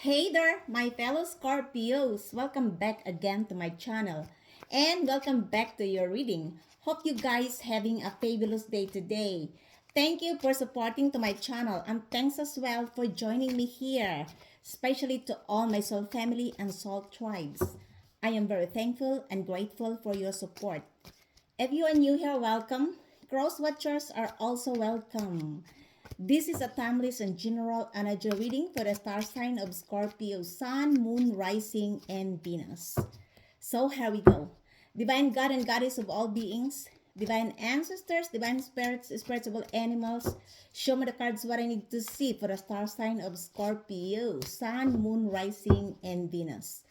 Hey there, my fellow Scorpios! Welcome back again to my channel. And welcome back to your reading. Hope you guys having a fabulous day today. Thank you for supporting to my channel and thanks as well for joining me here, especially to all my soul family and soul tribes. I am very thankful and grateful for your support. If you are new here, welcome. Cross watchers are also welcome. This is a timeless and general energy reading for the star sign of Scorpio, Sun, Moon, Rising, and Venus. So here we go. Divine God and Goddess of all beings, divine ancestors, divine spirits, spiritual animals, show me the cards what I need to see for the star sign of Scorpio, Sun, Moon, Rising, and Venus.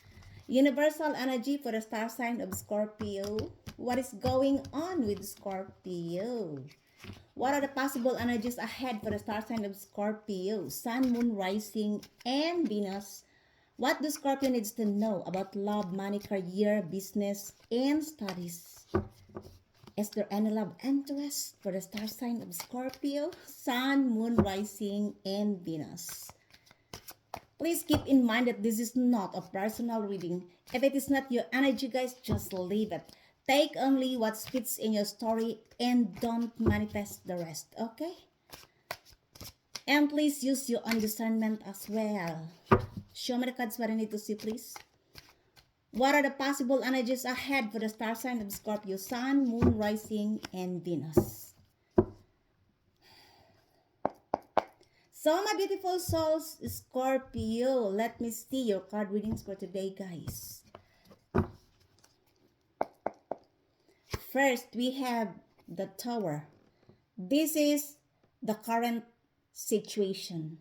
Universal energy for the star sign of Scorpio. What is going on with Scorpio? What are the possible energies ahead for the star sign of Scorpio, Sun, Moon, Rising, and Venus? What do Scorpio needs to know about love, money, career, business, and studies? Is there any love interest for the star sign of Scorpio, Sun, Moon, Rising, and Venus? Please keep in mind that this is not a personal reading. If it is not your energy, guys, just leave it. Take only what fits in your story and don't manifest the rest, okay? And please use your own discernment as well. Show me the cards what I need to see, please. What are the possible energies ahead for the star sign of Scorpio, Sun, Moon, Rising, and Venus? So, my beautiful souls, Scorpio, let me see your card readings for today, guys. First, we have the Tower. This is the current situation.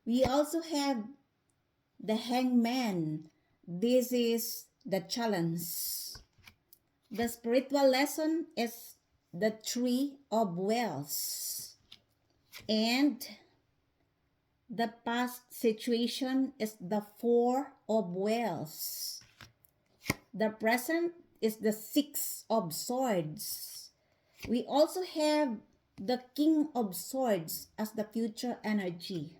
We also have the Hangman. This is the challenge. The spiritual lesson is the Tree of Wells. And the past situation is the Four of Wells. The present is the Six of Swords. We also have the King of Swords as the future energy.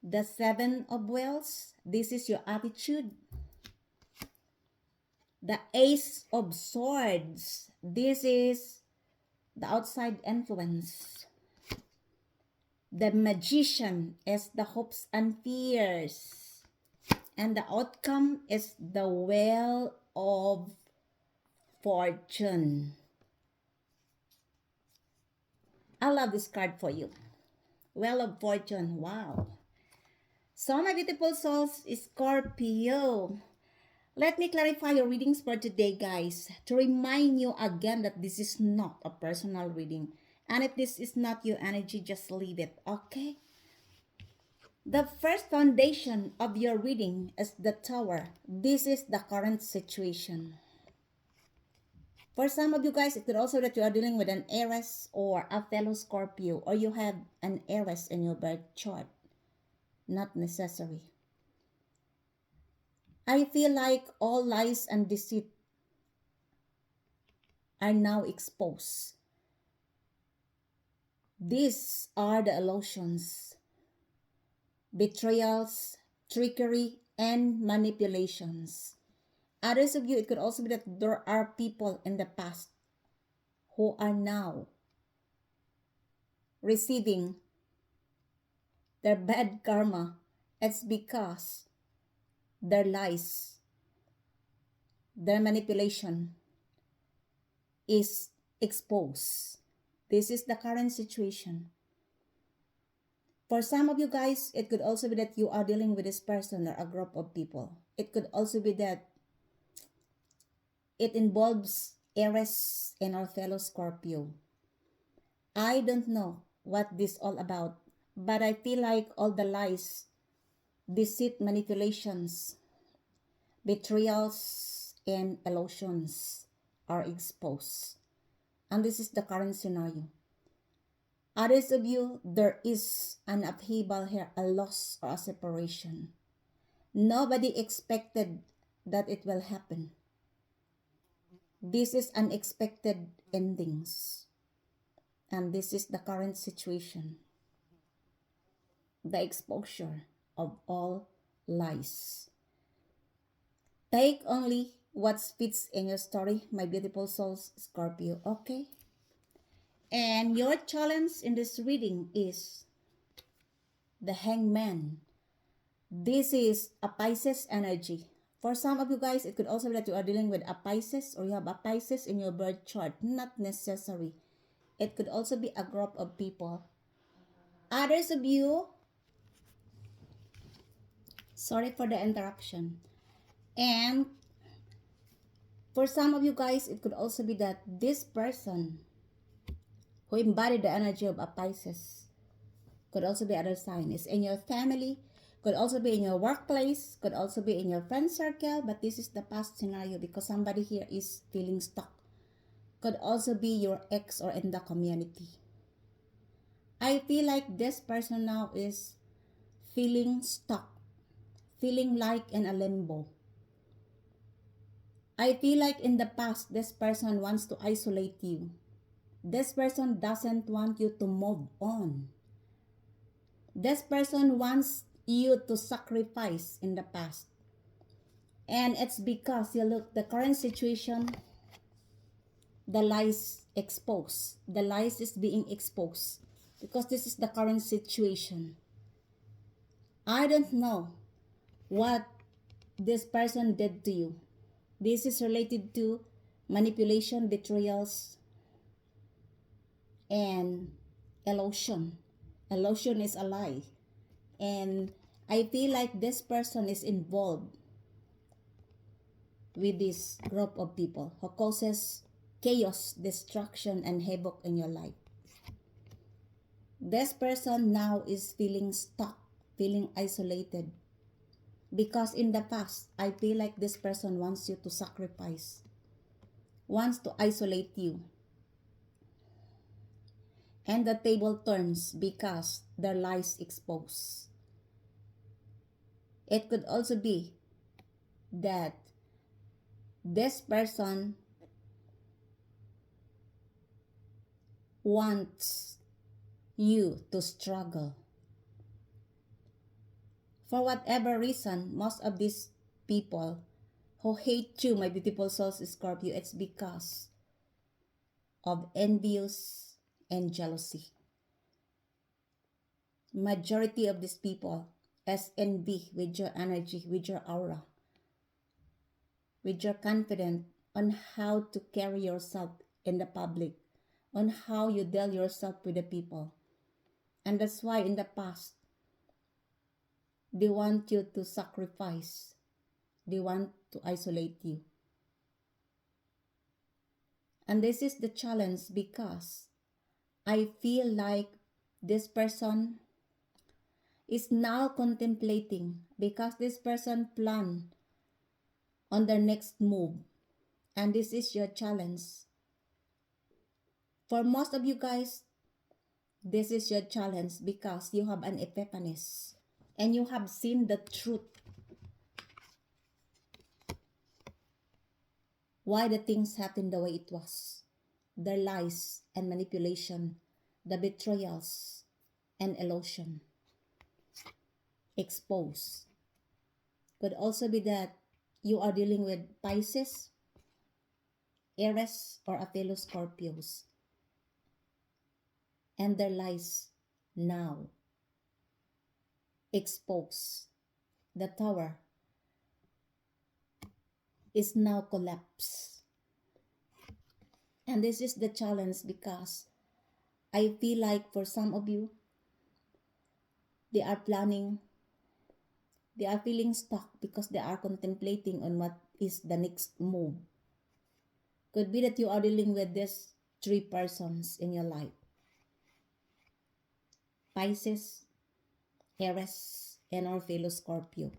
The Seven of Wells, this is your attitude. The Ace of Swords, this is the outside influence. The Magician is the hopes and fears. And the outcome is the Wheel of Fortune. I love this card for you. Wheel of Fortune, wow. So my beautiful souls, Scorpio. Let me clarify your readings for today, guys. To remind you again that this is not a personal reading. And if this is not your energy, just leave it, okay? The first foundation of your reading is the Tower. This is the current situation. For some of you guys, it could also that you are dealing with an Aries or a fellow Scorpio, or you have an Aries in your birth chart. Not necessary. I feel like all lies and deceit are now exposed. These are the illusions, betrayals, trickery, and manipulations. Others of you, it could also be that there are people in the past who are now receiving their bad karma. It's because their lies, their manipulation is exposed. This is the current situation. For some of you guys, it could also be that you are dealing with this person or a group of people. It could also be that it involves Aries and our fellow Scorpio. I don't know what this all about, but I feel like all the lies, deceit, manipulations, betrayals, and illusions are exposed. And this is the current scenario. Others of you, there is an upheaval here, a loss or a separation. Nobody expected that it will happen. This is unexpected endings. And this is the current situation. the exposure of all lies. Take only what fits in your story, my beautiful souls, Scorpio, okay? And your challenge in this reading is the Hangman. This is a Pisces energy. For some of you guys, it could also be that you are dealing with a Pisces or you have a Pisces in your birth chart. Not necessary. It could also be a group of people. Others of you, sorry for the interruption. And for some of you guys, it could also be that this person who embodied the energy of a Pisces could also be other sign. It's in your family, could also be in your workplace, could also be in your friend circle, but this is the past scenario because somebody here is feeling stuck. Could also be your ex or in the community. I feel like this person now is feeling stuck, feeling like in a limbo. I feel like in the past, this person wants to isolate you. This person doesn't want you to move on. This person wants you to sacrifice in the past. And it's because you look, the current situation, the lies exposed. The lies is being exposed. Because this is the current situation. I don't know what this person did to you. This is related to manipulation, betrayals, and illusion. Illusion is a lie. And I feel like this person is involved with this group of people who causes chaos, destruction, and havoc in your life. This person now is feeling stuck, feeling isolated. Because in the past, I feel like this person wants you to sacrifice, wants to isolate you. And the table turns because their lies exposed. It could also be that this person wants you to struggle. For whatever reason, most of these people who hate you, my beautiful souls, Scorpio, it's because of envious and jealousy. Majority of these people has envy with your energy, with your aura, with your confidence on how to carry yourself in the public, on how you deal yourself with the people. And that's why in the past, they want you to sacrifice. They want to isolate you. And this is the challenge because I feel like this person is now contemplating because this person planned on their next move. And this is your challenge. For most of you guys, this is your challenge because you have an epiphanous and you have seen the truth. Why the things happened the way it was. The lies and manipulation, the betrayals and illusion. Exposed. Could also be that you are dealing with Pisces, Aries, or a fellow Scorpios. And their lies now exposed. The tower is now collapsed. And this is the challenge because I feel like for some of you, they are planning, they are feeling stuck because they are contemplating on what is the next move. Could be that you are dealing with these three persons in your life. Pisces, Aries, and our fellow Scorpio.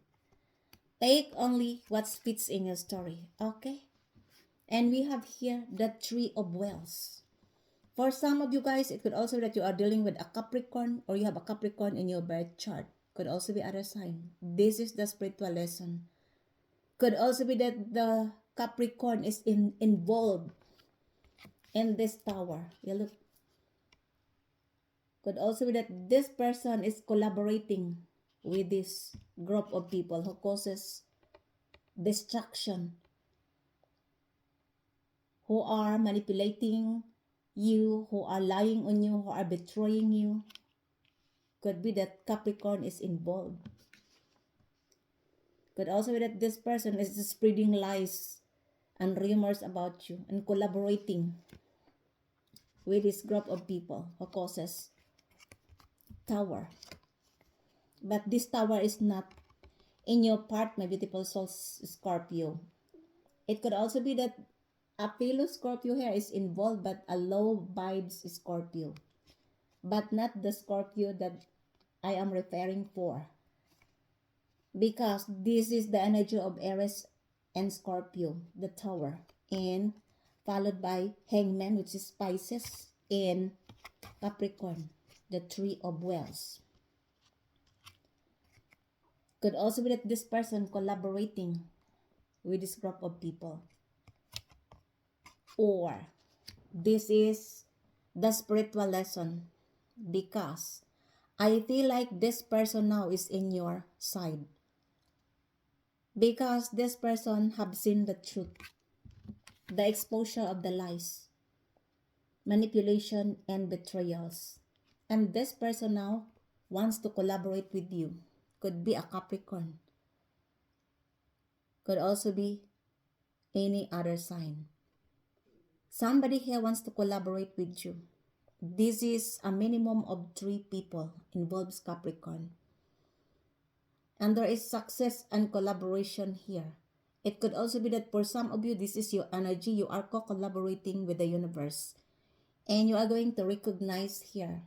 Take only what fits in your story, okay? And we have here the Three of Wells. For some of you guys, it could also be that you are dealing with a Capricorn or you have a Capricorn in your birth chart. Could also be other sign. This is the spiritual lesson. Could also be that the Capricorn is involved in this tower. You look. Could also be that this person is collaborating with this group of people who causes destruction, who are manipulating you, who are lying on you, who are betraying you. Could be that Capricorn is involved. Could also be that this person is spreading lies and rumors about you and collaborating with this group of people who causes tower. But this tower is not in your part, my beautiful soul Scorpio. It could also be that a fellow Scorpio here is involved, but a low vibes Scorpio. But not the Scorpio that I am referring for. Because this is the energy of Aries and Scorpio, the tower. And followed by Hangman, which is Pisces, and Capricorn, the Three of Wells. Could also be that this person collaborating with this group of people. Or this is the spiritual lesson, because I feel like this person now is in your side. Because this person have seen the truth, the exposure of the lies, manipulation, and betrayals. And this person now wants to collaborate with you. Could be a Capricorn. Could also be any other sign. Somebody here wants to collaborate with you. This is a minimum of 3 people involves Capricorn. And there is success and collaboration here. It could also be that for some of you, this is your energy. You are co-collaborating with the universe. And you are going to recognize here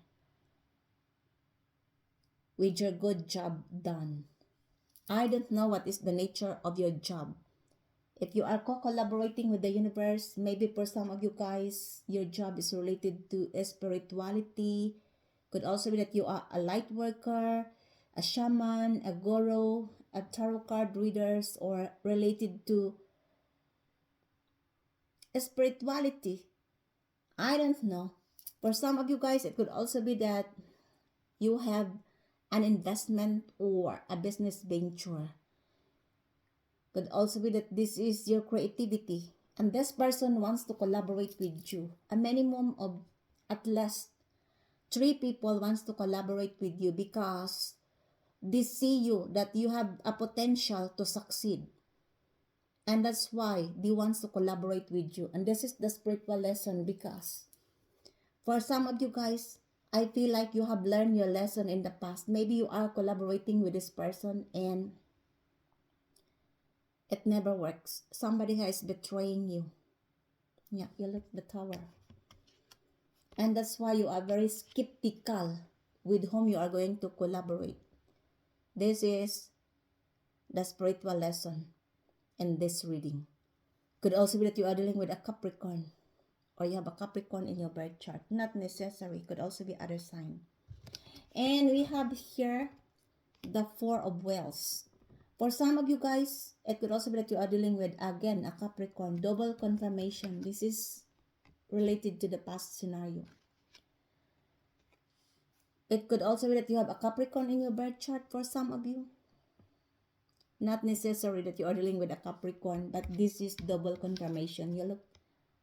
with your good job done. I don't know what is the nature of your job. If you are co-collaborating with the universe, maybe for some of you guys, your job is related to spirituality. Could also be that you are a light worker, a shaman, a guru, a tarot card readers, or related to spirituality. I don't know. For some of you guys, it could also be that you have an investment or a business venture. Could also be that this is your creativity and this person wants to collaborate with you. A minimum of at least 3 people wants to collaborate with you because they see you that you have a potential to succeed. And that's why they want to collaborate with you. And this is the spiritual lesson, because for some of you guys, I feel like you have learned your lesson in the past. Maybe you are collaborating with this person and it never works. Somebody here is betraying you. Yeah, you look at the tower. And that's why you are very skeptical with whom you are going to collaborate. This is the spiritual lesson in this reading. Could also be that you are dealing with a Capricorn, or you have a Capricorn in your birth chart. Not necessary. Could also be other sign. And we have here the Four of Wells. For some of you guys, it could also be that you are dealing with, again, a Capricorn. Double confirmation. This is related to the past scenario. It could also be that you have a Capricorn in your birth chart for some of you. Not necessary that you are dealing with a Capricorn, but this is double confirmation. You look,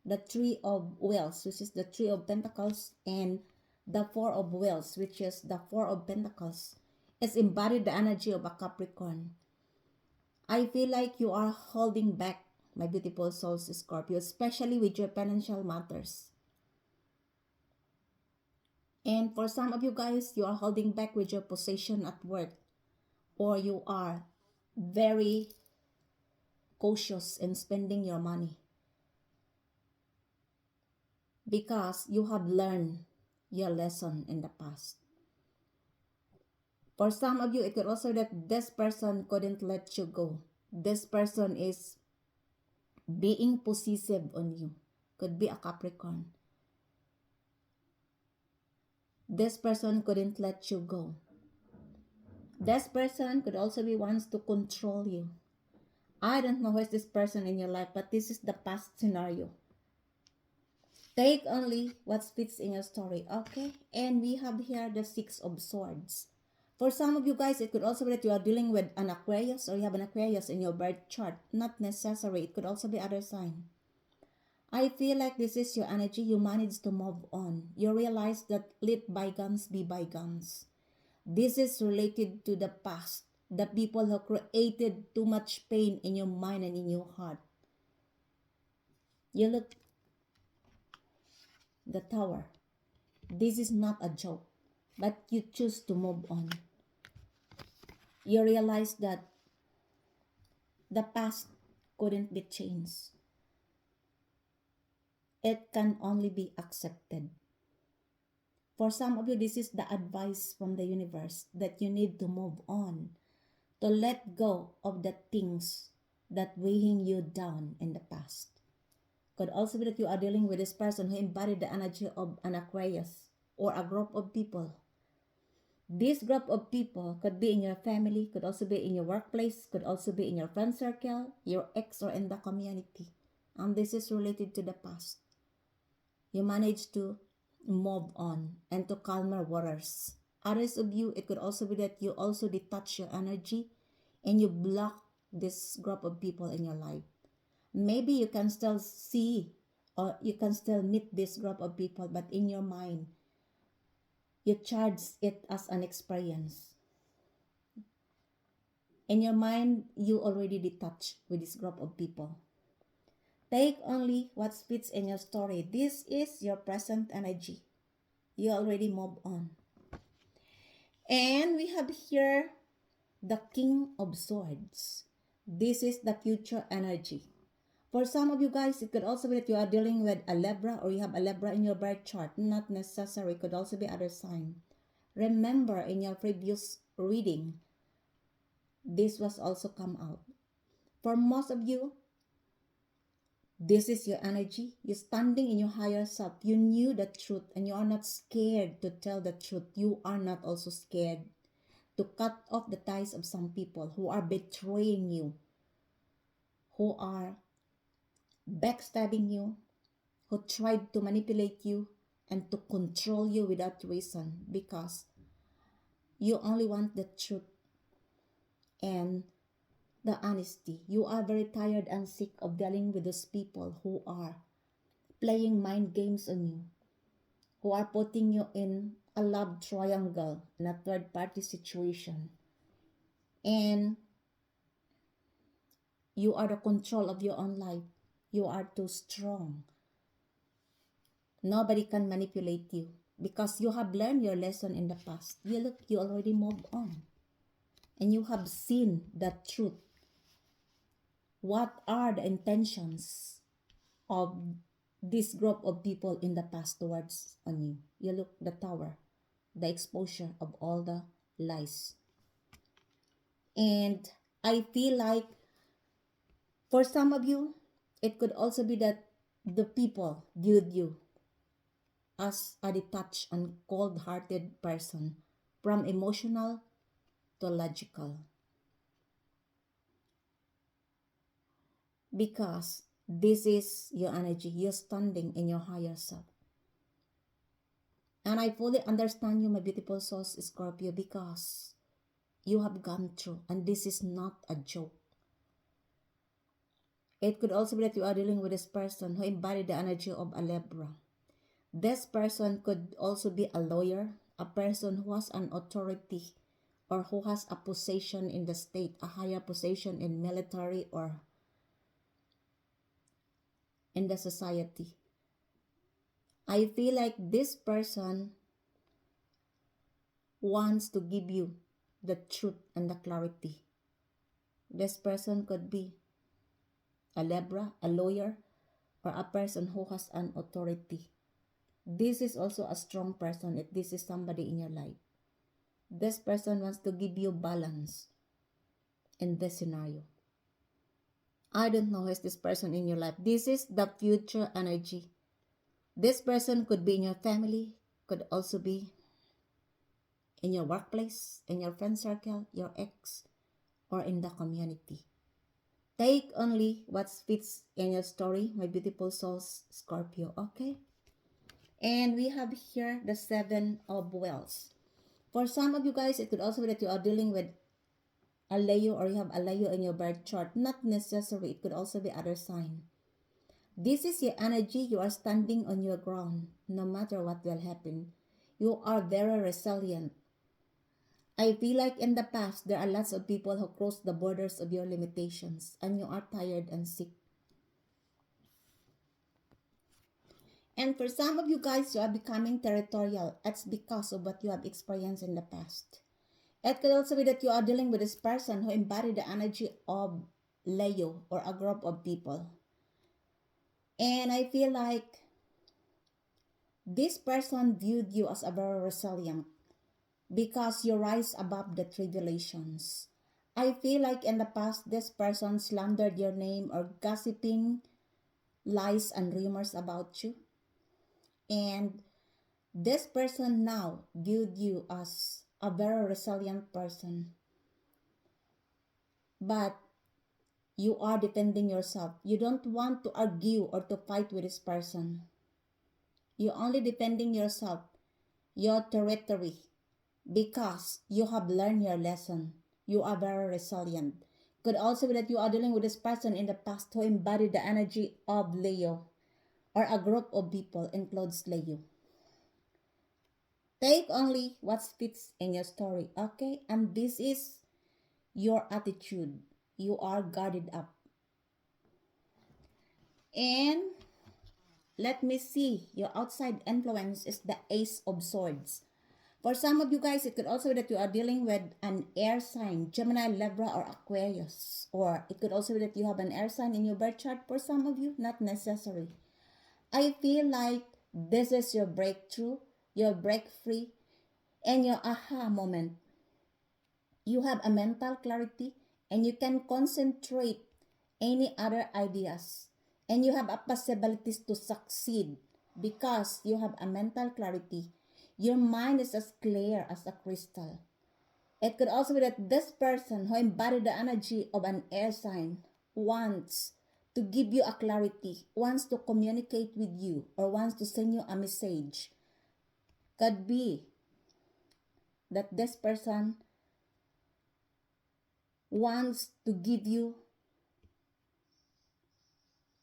the Three of Wells, which is the Three of Pentacles, and the Four of Wells, which is the Four of Pentacles. It's embodied the energy of a Capricorn. I feel like you are holding back, my beautiful souls, Scorpio, especially with your financial matters. And for some of you guys, you are holding back with your possession at work, or you are very cautious in spending your money because you have learned your lesson in the past. For some of you, it could also be that this person couldn't let you go. This person is being possessive on you. Could be a Capricorn. This person couldn't let you go. This person could also be wants to control you. I don't know who is this person in your life, but this is the past scenario. Take only what fits in your story, okay? And we have here the Six of Swords. For some of you guys, it could also be that you are dealing with an Aquarius or you have an Aquarius in your birth chart. Not necessary. It could also be other sign. I feel like this is your energy. You managed to move on. You realize that let bygones be bygones. This is related to the past. The people who created too much pain in your mind and in your heart. You look the Tower. This is not a joke, but you choose to move on. You realize that the past couldn't be changed. It can only be accepted. For some of you, this is the advice from the universe that you need to move on, to let go of the things that weighing you down in the past. Could also be that you are dealing with this person who embodied the energy of an Aquarius or a group of people. This group of people could be in your family, could also be in your workplace, could also be in your friend circle, your ex, or in the community. And this is related to the past. You manage to move on and to calmer waters. Others of you, it could also be that you also detach your energy and you block this group of people in your life. Maybe you can still see or you can still meet this group of people, but in your mind, you charge it as an experience. In your mind, you already detached with this group of people. Take only what fits in your story. This is your present energy. You already moved on. And we have here the King of Swords. This is the future energy. For some of you guys, it could also be that you are dealing with a Libra or you have a Libra in your birth chart. Not necessary. It could also be other sign. Remember in your previous reading, this was also come out. For most of you, this is your energy. You're standing in your higher self. You knew the truth and you are not scared to tell the truth. You are not also scared to cut off the ties of some people who are betraying you, who are backstabbing you, who tried to manipulate you and to control you without reason because you only want the truth and the honesty. You are very tired and sick of dealing with those people who are playing mind games on you, who are putting you in a love triangle, in a third party situation. And you are the control of your own life. You are too strong. Nobody can manipulate you because you have learned your lesson in the past. You already moved on. And you have seen the truth. What are the intentions of this group of people in the past towards on you? You look the Tower, the exposure of all the lies. And I feel like for some of you, it could also be that the people viewed you as a detached and cold-hearted person, from emotional to logical. Because this is your energy, you're standing in your higher self. And I fully understand you, my beautiful souls, Scorpio, because you have gone through, and this is not a joke. It could also be that you are dealing with this person who embodied the energy of a Libra. This person could also be a lawyer, a person who has an authority or who has a position in the state, a higher position in military or in the society. I feel like this person wants to give you the truth and the clarity. This person could be a Libra, a lawyer, or a person who has an authority. This is also a strong person if this is somebody in your life. This person wants to give you balance in this scenario. I don't know who is this person in your life. This is the future energy. This person could be in your family, could also be in your workplace, in your friend circle, your ex, or in the community. Take only what fits in your story, my beautiful souls, Scorpio, okay? And we have here the Seven of Wells. For some of you guys, it could also be that you are dealing with a Leo or you have a Leo in your birth chart. Not necessary. It could also be other sign. This is your energy. You are standing on your ground no matter what will happen. You are very resilient. I feel like in the past, there are lots of people who cross the borders of your limitations and you are tired and sick. And for some of you guys, you are becoming territorial. It's because of what you have experienced in the past. It could also be that you are dealing with this person who embodied the energy of Leo or a group of people. And I feel like this person viewed you as a very resilient because you rise above the tribulations. I feel like in the past, this person slandered your name or gossiping lies and rumors about you. And this person now viewed you as a very resilient person. But you are defending yourself. You don't want to argue or to fight with this person. You're only defending yourself, your territory, because you have learned your lesson. You are very resilient. Could also be that you are dealing with this person in the past who embodied the energy of Leo or a group of people includes Leo. Take only what fits in your story, okay? And this is your attitude. You are guarded up. And let me see, your outside influence is the Ace of Swords. For some of you guys, it could also be that you are dealing with an air sign, Gemini, Libra, or Aquarius. Or it could also be that you have an air sign in your birth chart. For some of you, not necessary. I feel like this is your breakthrough, your break free, and your aha moment. You have a mental clarity and you can concentrate any other ideas. And you have a possibilities to succeed because you have a mental clarity. Your mind is as clear as a crystal. It could also be that this person who embodied the energy of an air sign wants to give you a clarity, wants to communicate with you, or wants to send you a message. Could be that this person wants to give you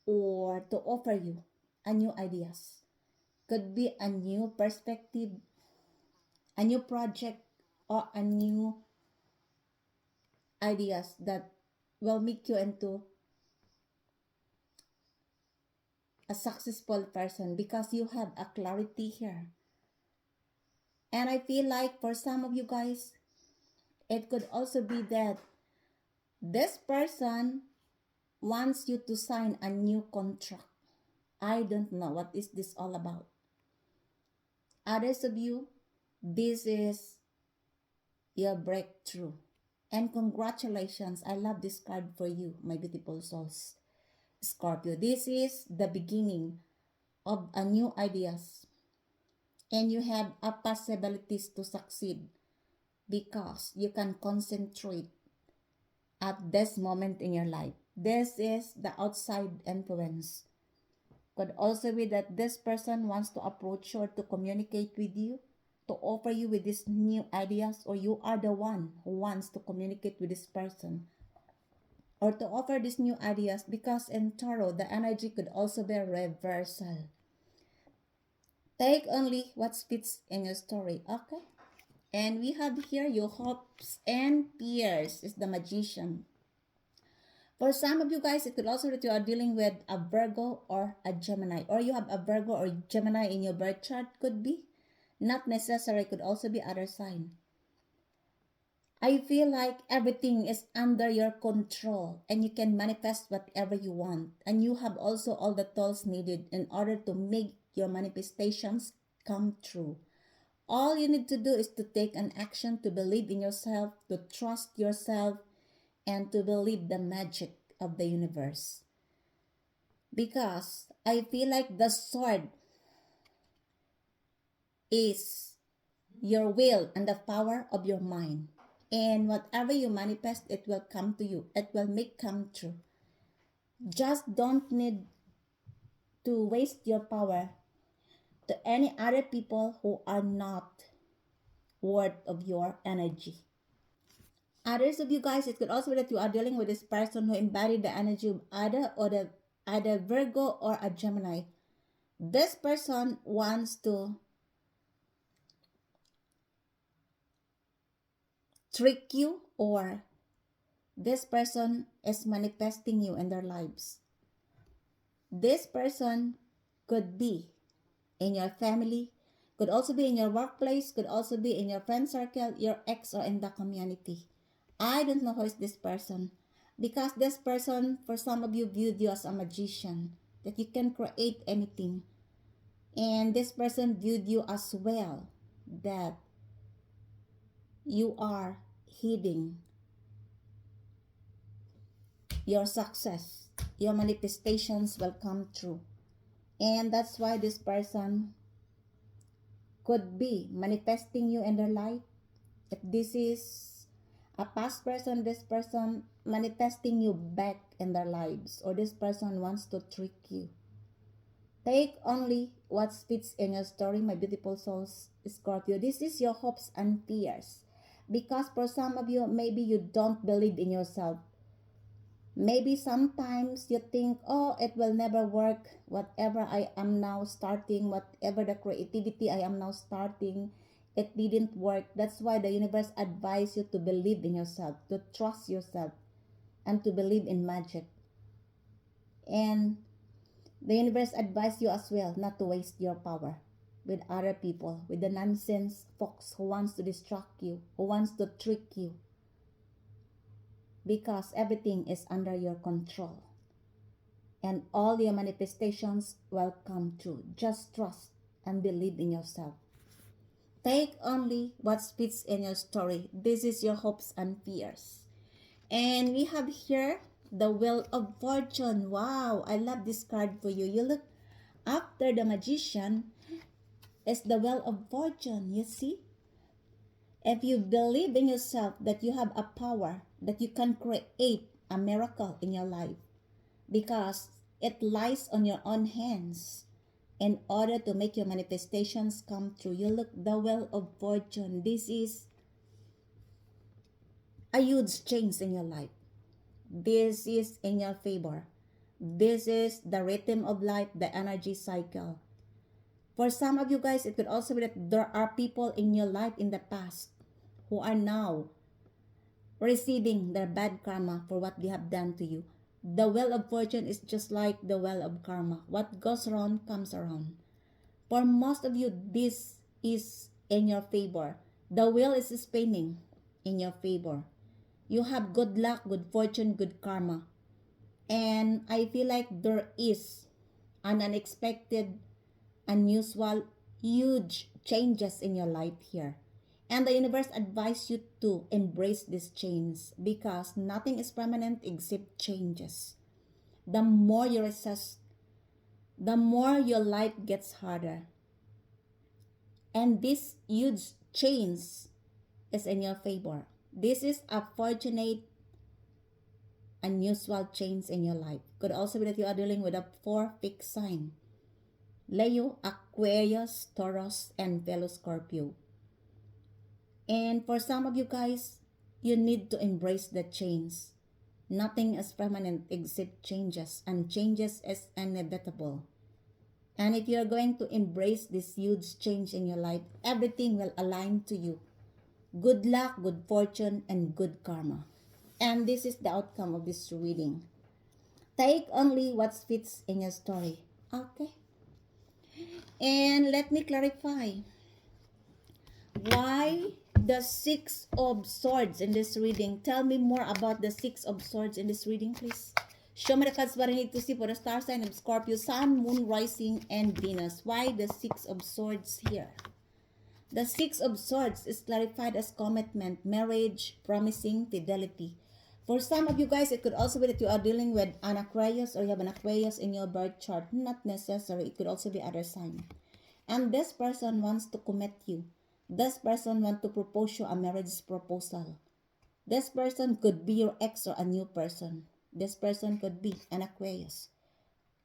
or to offer you a new ideas. Could be a new perspective, a new project, or a new ideas that will make you into a successful person because you have a clarity here. And I feel like for some of you guys, it could also be that this person wants you to sign a new contract. I don't know what is this all about. Others of you, this is your breakthrough. And congratulations, I love this card for you, my beautiful souls. Scorpio, this is the beginning of a new ideas. And you have a possibilities to succeed because you can concentrate at this moment in your life. This is the outside influence. Could also be that this person wants to approach you or to communicate with you, to offer you with these new ideas, or you are the one who wants to communicate with this person or to offer these new ideas, because in Tarot, the energy could also be a reversal. Take only what fits in your story, okay? And we have here your hopes and fears is the Magician. For some of you guys, it could also be that you are dealing with a Virgo or a Gemini, or you have a Virgo or Gemini in your birth chart, could be. Not necessary, could also be other sign. I feel like everything is under your control and you can manifest whatever you want. And you have also all the tools needed in order to make your manifestations come true. All you need to do is to take an action, to believe in yourself, to trust yourself, and to believe the magic of the universe. Because I feel like the sword is your will and the power of your mind. And whatever you manifest, it will come to you. It will make come true. Just don't need to waste your power to any other people who are not worth of your energy. Others of you guys, it could also be that you are dealing with this person who embodied the energy of either Virgo or a Gemini. This person wants to trick you, or this person is manifesting you in their lives. This person could be in your family, could also be in your workplace, could also be in your friend circle, your ex, or in the community. I don't know who is this person, because this person, for some of you, viewed you as a magician, that you can create anything. And this person viewed you as well, that you are hiding your success, your manifestations will come true. And that's why this person could be manifesting you in their life. If this is a past person, this person manifesting you back in their lives, or this person wants to trick you. Take only what fits in your story, my beautiful souls, Scorpio. This is your hopes and fears. Because for some of you, maybe you don't believe in yourself. Maybe sometimes you think, oh, it will never work. Whatever I am now starting, whatever the creativity I am now starting, it didn't work. That's why the universe advised you to believe in yourself, to trust yourself, and to believe in magic. And the universe advised you as well not to waste your power with other people, with the nonsense folks who wants to distract you, who wants to trick you. Because everything is under your control. And all your manifestations will come true. Just trust and believe in yourself. Take only what fits in your story. This is your hopes and fears. And we have here the Wheel of Fortune. Wow, I love this card for you. You look after the Magician is the Wheel of Fortune. You see? If you believe in yourself that you have a power, that you can create a miracle in your life, because it lies on your own hands in order to make your manifestations come true. You look the Wheel of Fortune. This is a huge change in your life. This is in your favor. This is the rhythm of life, the energy cycle. For some of you guys, it could also be that there are people in your life in the past who are now receiving their bad karma for what they have done to you. The Wheel of Fortune is just like the Wheel of Karma. What goes around comes around. For most of you, this is in your favor. The wheel is spinning in your favor. You have good luck, good fortune, good karma. And I feel like there is an unexpected, unusual, huge changes in your life here. And the universe advised you to embrace these changes, because nothing is permanent except changes. The more you resist, the more your life gets harder. And this huge change is in your favor. This is a fortunate, unusual change in your life. Could also be that you are dealing with a 4 fixed sign. Leo, Aquarius, Taurus, and fellow Scorpio. And for some of you guys, you need to embrace the change. Nothing is permanent except changes, and changes is inevitable. And if you're going to embrace this huge change in your life, everything will align to you. Good luck, good fortune, and good karma. And this is the outcome of this reading. Take only what fits in your story. Okay? And let me clarify. Why the 6 of Swords in this reading? Tell me more about the 6 of Swords in this reading, please. Show me the cards what I need to see for the star sign of Scorpio, Sun, Moon, Rising, and Venus. Why the 6 of Swords here? The 6 of Swords is clarified as commitment, marriage, promising, fidelity. For some of you guys, it could also be that you are dealing with an Aquarius, or you have an Aquarius in your birth chart. Not necessary. It could also be other sign. And this person wants to commit you. This person wants to propose you a marriage proposal. This person could be your ex or a new person. This person could be an Aquarius.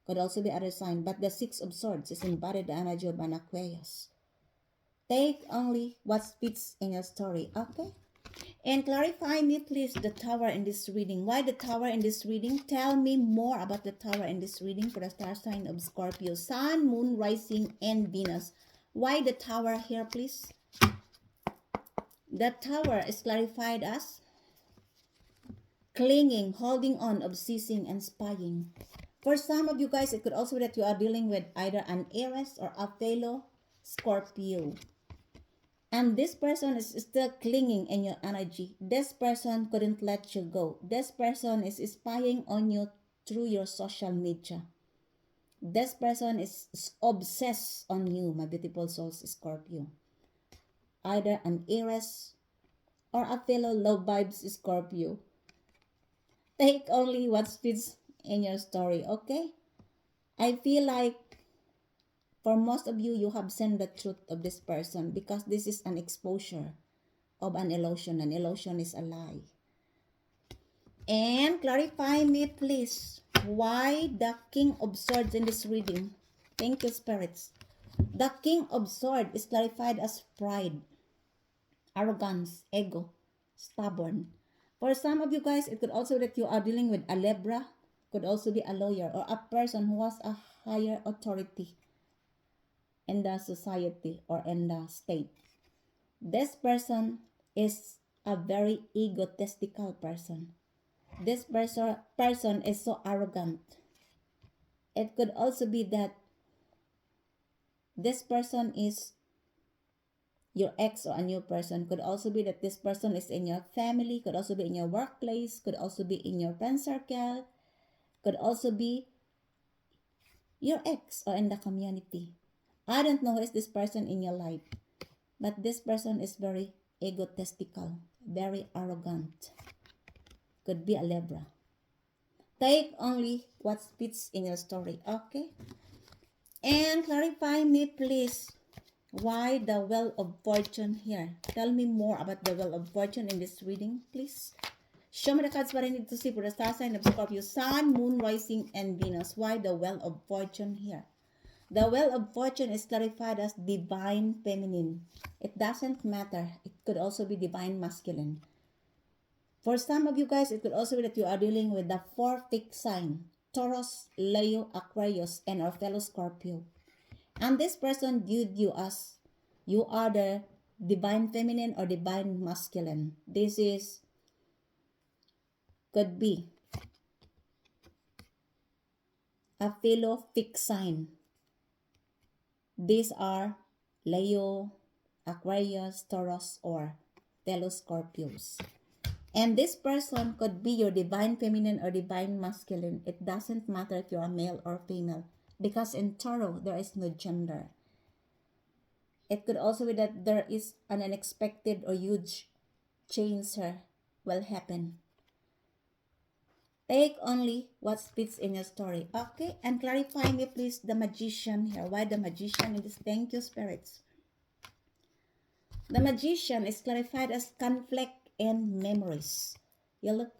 Could also be other sign, but the Six of Swords is embodied the energy of an Aquarius. Take only what fits in your story, okay? And clarify me please the Tower in this reading. Why the Tower in this reading? Tell me more about the Tower in this reading for the star sign of Scorpio. Sun, Moon, Rising, and Venus. Why the Tower here please? The Tower is clarified as clinging, holding on, obsessing, and spying. For some of you guys, it could also be that you are dealing with either an Aries or a fellow Scorpio. And this person is still clinging in your energy. This person couldn't let you go. This person is spying on you through your social media. This person is obsessed on you, my beautiful souls, Scorpio. Either an Aries or a fellow love vibes Scorpio. Take only what fits in your story, okay? I feel like for most of you, you have seen the truth of this person because this is an exposure of an illusion. An illusion is a lie. And clarify me, please, why the King of Swords in this reading? Thank you, spirits. The King of Swords is clarified as pride, arrogance, ego, stubborn. For some of you guys, it could also be that you are dealing with a Libra, could also be a lawyer or a person who has a higher authority in the society or in the state. This person is a very egotistical person. This person is so arrogant. It could also be that this person is your ex or a new person. Could also be that this person is in your family, could also be in your workplace, could also be in your friend circle, could also be your ex or in the community. I don't know who is this person in your life, but this person is very egotistical, very arrogant. Could be a Libra. Take only what fits in your story, okay? And clarify me, please, why the Wheel of Fortune here? Tell me more about the Wheel of Fortune in this reading, please. Show me the cards what I need to see for the star sign of Scorpio, Sun, Moon, Rising, and Venus. Why the Wheel of Fortune here? The Wheel of Fortune is clarified as divine feminine. It doesn't matter. It could also be divine masculine. For some of you guys, it could also be that you are dealing with the 4 fixed sign, Taurus, Leo, Aquarius, and our fellow Scorpio. And this person viewed you as you are the divine feminine or divine masculine. This is, could be a fellow fixed sign. These are Leo, Aquarius, Taurus, or fellow Scorpios. And this person could be your divine feminine or divine masculine. It doesn't matter if you're a male or female. Because in Tauro, there is no gender. It could also be that there is an unexpected or huge change here will happen. Take only what fits in your story. Okay, and clarify me please the Magician here. Why the Magician in this? Thank you, spirits. The Magician is clarified as conflict and memories. You look,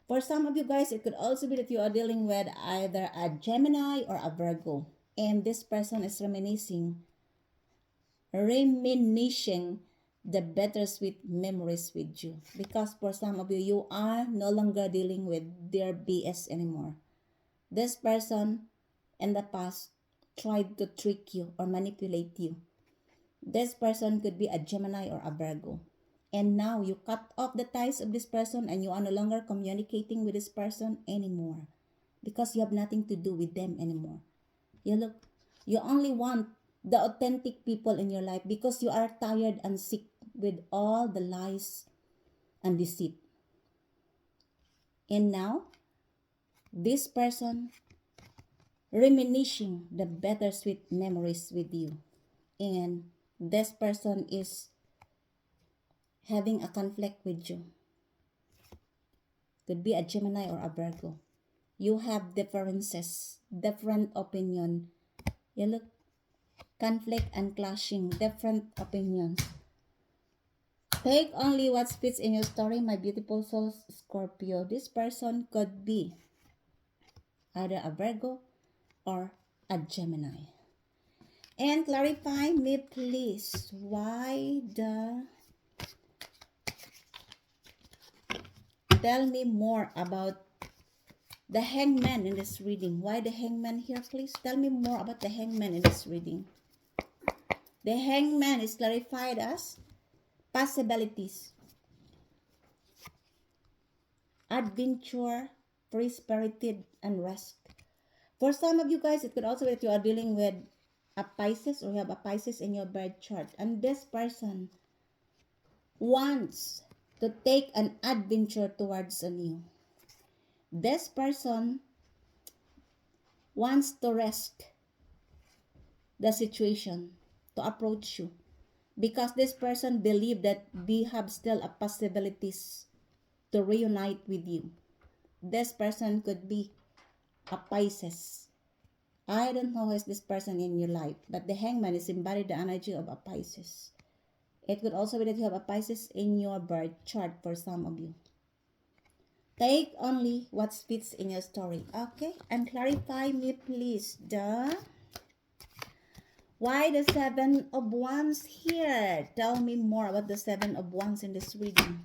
for some of you guys, it could also be that you are dealing with either a Gemini or a Virgo. And this person is reminiscing the bittersweet memories with you. Because for some of you, you are no longer dealing with their BS anymore. This person in the past tried to trick you or manipulate you. This person could be a Gemini or a Virgo. And now you cut off the ties of this person and you are no longer communicating with this person anymore. Because you have nothing to do with them anymore. You only want the authentic people in your life because you are tired and sick with all the lies and deceit. And now, this person reminiscing the bittersweet memories with you. And this person is having a conflict with you. Could be a Gemini or a Virgo. You have differences, different opinion. You look, conflict and clashing, different opinions. Take only what fits in your story, my beautiful souls, Scorpio. This person could be either a Virgo, or a Gemini. And clarify me please, why tell me more about the Hangman in this reading. Why the Hangman here, please? Tell me more about the Hangman in this reading. The Hangman is clarified as possibilities, adventure, prosperity, and rest. For some of you guys, it could also be that you are dealing with a Pisces, or you have a Pisces in your birth chart. And this person wants to take an adventure towards you. This person wants to rest the situation, to approach you, because this person believes that they have still a possibilities to reunite with you. This person could be a Pisces. I don't know who is this person in your life, but the Hangman is embodied the energy of a Pisces. It could also be that you have a Pisces in your birth chart for some of you. Take only what fits in your story, okay? And clarify me please why the Seven of Wands here? Tell me more about the Seven of Wands in this reading.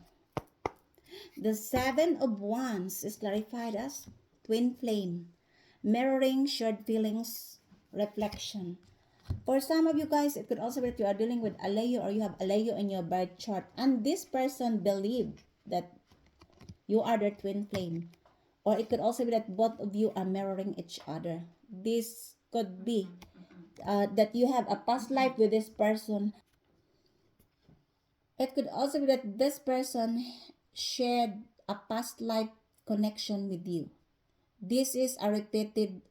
The Seven of Wands is clarified as twin flame, mirroring shared feelings, reflection. For some of you guys, it could also be that you are dealing with a Leo, or you have a Leo in your birth chart, and this person believed that you are their twin flame. Or it could also be that both of you are mirroring each other. This could be that you have a past life with this person. It could also be that this person shared a past life connection with you. This is a repeated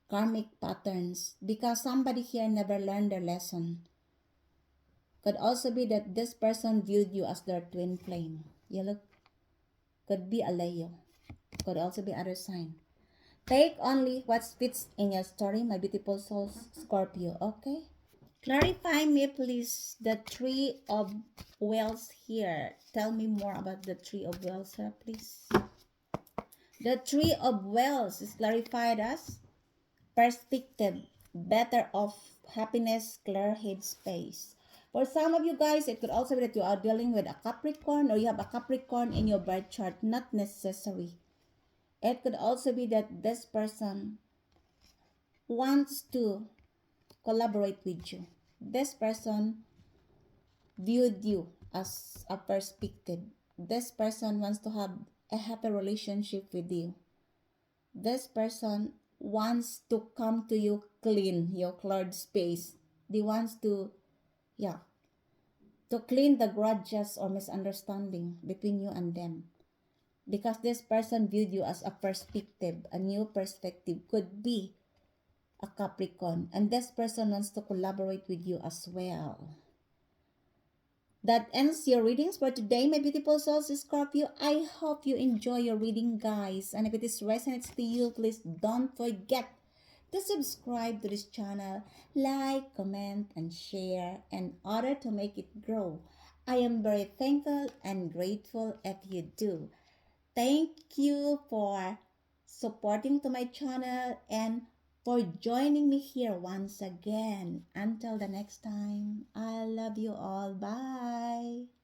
karmic patterns because somebody here never learned their lesson. Could also be that this person viewed you as their twin flame. You look, could be a Leo. Could also be other sign. Take only what fits in your story, my beautiful souls, Scorpio, okay? Clarify me, please, the Three of Wells here. Tell me more about the Three of Wells here, please. The Three of Wells is clarified as perspective, better of happiness, clear head space. For some of you guys, it could also be that you are dealing with a Capricorn, or you have a Capricorn in your birth chart, not necessary. It could also be that this person wants to collaborate with you. This person viewed you as a perspective. This person wants to have a happy relationship with you. This person wants to come to you clean your cleared space. They wants to, to clean the grudges or misunderstanding between you and them. Because this person viewed you as a perspective, a new perspective, could be a Capricorn, and this person wants to collaborate with you as well. That ends your readings for today, my beautiful souls, Scorpio. I hope you enjoy your reading, guys. And if it is resonates to you, please don't forget to subscribe to this channel, like, comment, and share in order to make it grow. I am very thankful and grateful if you do. Thank you for supporting to my channel and for joining me here once again. Until the next time, I love you all. Bye.